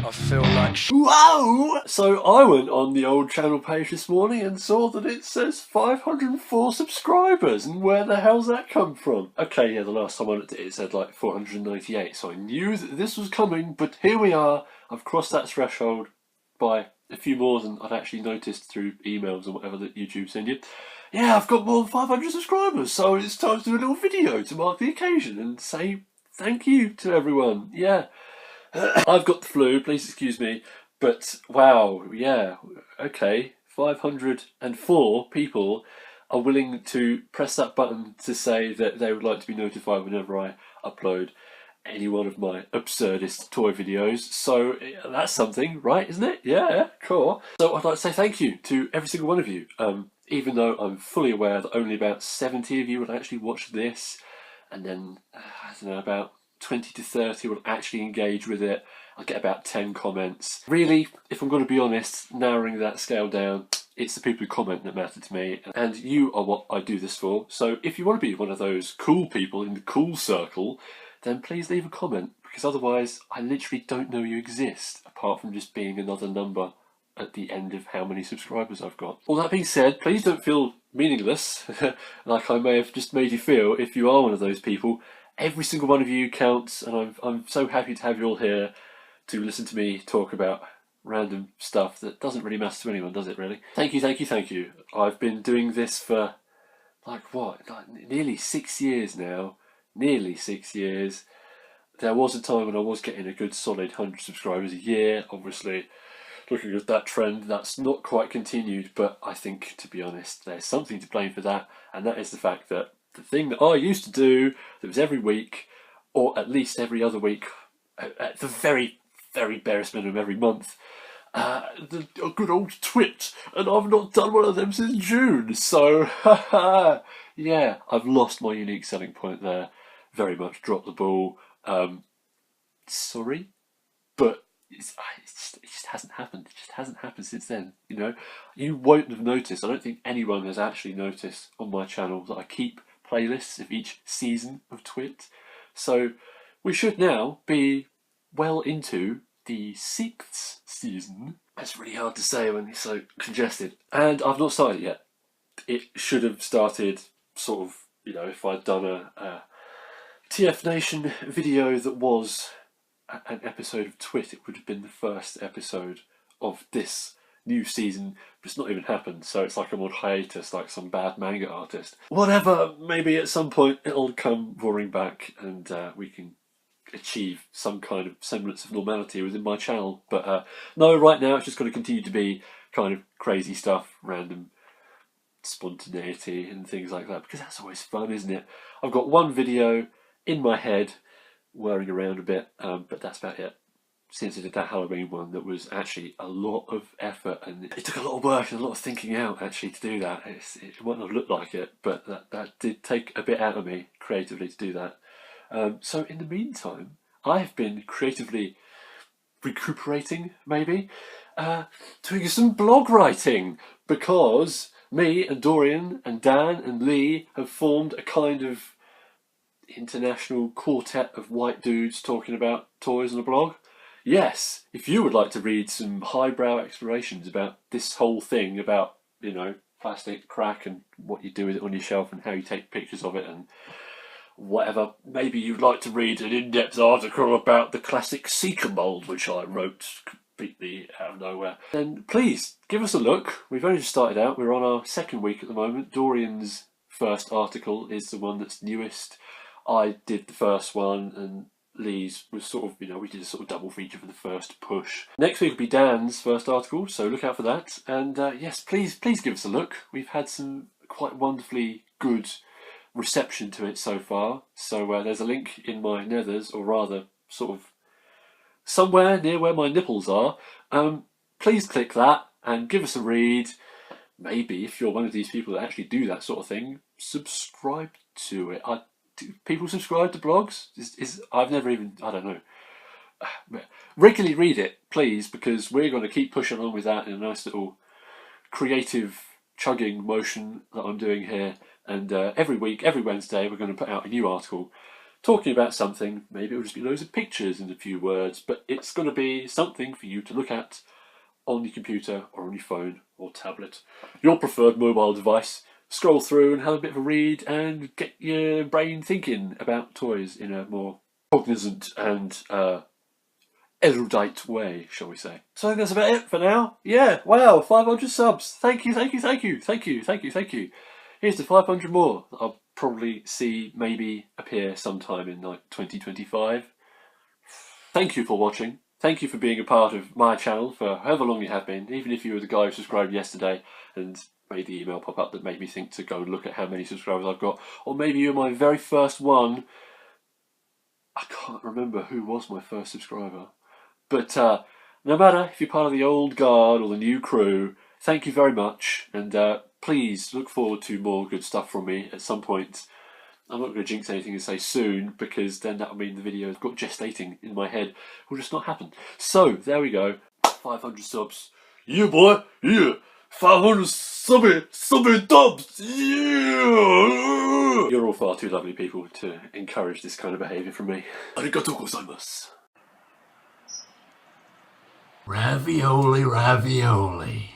I feel like Whoa! So I went on the old channel page this morning and saw that it says 504 subscribers, and where the hell's that come from? Okay, yeah, the last time I looked at it, it said like 498, so I knew that this was coming, but here we are. I've crossed that threshold by a few more than I've actually noticed through emails or whatever that YouTube send you. Yeah, I've got more than 500 subscribers, so it's time to do a little video to mark the occasion and say thank you to everyone. Yeah. I've got the flu, please excuse me, but wow, yeah, okay, 504 people are willing to press that button to say that they would like to be notified whenever I upload any one of my absurdist toy videos. So that's something, right, isn't it? Yeah, cool. So I'd like to say thank you to every single one of you, even though I'm fully aware that only about 70 of you will actually watch this, and then, I don't know, about 20 to 30 will actually engage with it. I'll get about 10 comments. Really, if I'm going to be honest, narrowing that scale down, it's the people who comment that matter to me, and you are what I do this for. So if you want to be one of those cool people in the cool circle, then please leave a comment, because otherwise I literally don't know you exist, apart from just being another number at the end of how many subscribers I've got. All that being said, please don't feel meaningless, like I may have just made you feel if you are one of those people. Every single one of you counts, and I'm so happy to have you all here to listen to me talk about random stuff that doesn't really matter to anyone, does it really? Thank you, thank you, thank you. I've been doing this for, nearly 6 years now. Nearly 6 years. There was a time when I was getting a good solid 100 subscribers a year. Obviously, looking at that trend, that's not quite continued, but I think, to be honest, there's something to blame for that, and that is the fact that the thing that I used to do, that was every week, or at least every other week, at the very, very barest minimum every month, the good old twit, and I've not done one of them since June, so yeah, I've lost my unique selling point there, very much dropped the ball, sorry, but it just hasn't happened. It just hasn't happened since then, you know. You won't have noticed, I don't think anyone has actually noticed on my channel that I keep playlists of each season of Twit. So we should now be well into the 6th season. That's really hard to say when it's so congested. And I've not started yet. It should have started sort of, you know, if I'd done a TF Nation video that was an episode of Twit, it would have been the first episode of this new season, but it's not even happened, so it's like I'm on hiatus like some bad manga artist. Whatever, maybe at some point it'll come roaring back and we can achieve some kind of semblance of normality within my channel, but no, right now it's just going to continue to be kind of crazy stuff, random spontaneity and things like that, because that's always fun, isn't it? I've got one video in my head whirring around a bit, but that's about it. Since I did that Halloween one, that was actually a lot of effort, and it took a lot of work and a lot of thinking out actually to do that. It might not look like it, but that did take a bit out of me creatively to do that. So in the meantime, I've been creatively recuperating, maybe, doing some blog writing, because me and Dorian and Dan and Lee have formed a kind of international quartet of white dudes talking about toys on a blog. Yes, if you would like to read some highbrow explorations about this whole thing, about, you know, plastic crack and what you do with it on your shelf and how you take pictures of it and whatever, maybe you'd like to read an in-depth article about the classic Seeker mould, which I wrote completely out of nowhere, then please give us a look. We've only just started out, we're on our 2nd week at the moment. Dorian's first article is the one that's newest. I did the first one, and Lee's was sort of, you know, we did a sort of double feature for the first push. Next week will be Dan's first article, so look out for that. And yes, please give us a look. We've had some quite wonderfully good reception to it so far. So there's a link in my nethers, or rather, sort of somewhere near where my nipples are. Please click that and give us a read. Maybe if you're one of these people that actually do that sort of thing, subscribe to it. Do people subscribe to blogs? I've never even, I don't know. Regularly read it, please, because we're going to keep pushing on with that in a nice little creative chugging motion that I'm doing here. And every week, every Wednesday, we're going to put out a new article talking about something. Maybe it'll just be loads of pictures and a few words, but it's going to be something for you to look at on your computer or on your phone or tablet, your preferred mobile device. Scroll through and have a bit of a read and get your brain thinking about toys in a more cognizant and erudite way, shall we say. So I think that's about it for now. Yeah, wow, 500 subs. Thank you, thank you, thank you, thank you, thank you, thank you. Here's to 500 more. I'll probably see maybe appear sometime in like 2025. Thank you for watching. Thank you for being a part of my channel for however long you have been, even if you were the guy who subscribed yesterday and made the email pop up that made me think to go and look at how many subscribers I've got. Or maybe you're my very first one. I can't remember who was my first subscriber. But no matter if you're part of the old guard or the new crew, thank you very much. And please look forward to more good stuff from me at some point. I'm not going to jinx anything and say soon, because then that would mean the video I've got gestating in my head will just not happen. So, there we go. 500 subs. Yeah, boy. Yeah. 500 subby dubs. Yeah. You're all far too lovely people to encourage this kind of behaviour from me. Arigatou gozaimasu. Ravioli, ravioli.